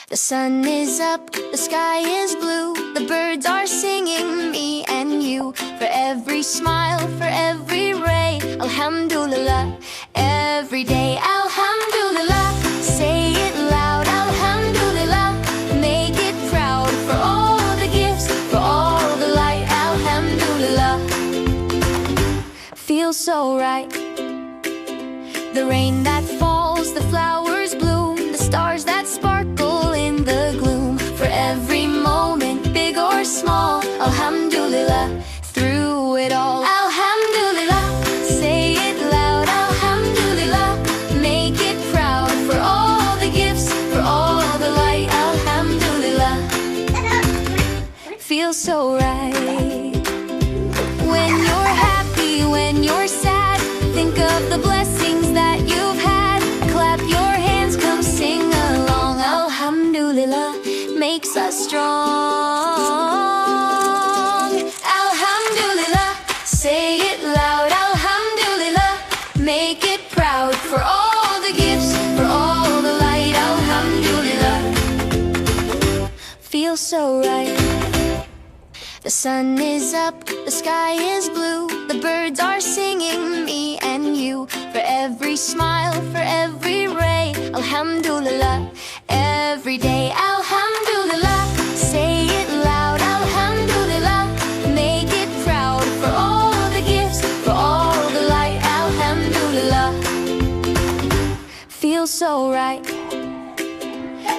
The sun is up, the sky is blue, the birds are singing, me and you. For every smile, for every ray, Alhamdulillah. Every day, Alhamdulillah. Say it loud, Alhamdulillah. Make it proud for all the gifts, for all the light, Alhamdulillah. Feels so right. The rain that falls, the flowers bloom, the stars that sparkle in the gloom. For every moment, big or small, Alhamdulillah. Through it all, Alhamdulillah. Say it loud, Alhamdulillah. Make it proud for all the gifts, for all the light, Alhamdulillah. Feels so right. When you're happy, when you're sad, think of the blessings that you've had. Clap your hands, come sing along. Alhamdulillah makes us strong. Alhamdulillah, say it loud. Alhamdulillah, make it proud for all the gifts, for all the light. Alhamdulillah, feels so right. The sun is up, the sky is blue, the birds are singing, me and you. For every smile, for every ray, Alhamdulillah. Every day, Alhamdulillah. Say it loud, Alhamdulillah. Make it proud for all the gifts, for all the light, Alhamdulillah. Feels so right.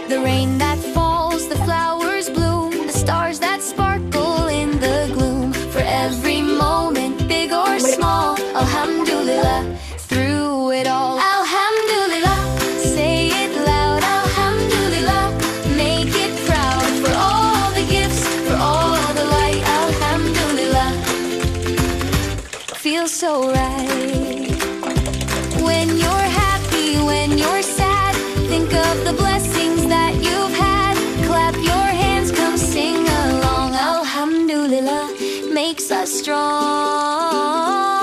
The rain that falls, the flowers bloom, the stars that sparkle in the gloom. For every moment, big or small, Alhamdulillah. Through it all, Alhamdulillah. Say it loud, Alhamdulillah. Make it proud for all the gifts, for all the light, Alhamdulillah. Feels so right. When you're happy, when you're sad, think of the blessings that you've had. Clap your hands, come sing along. Alhamdulillah makes us strong.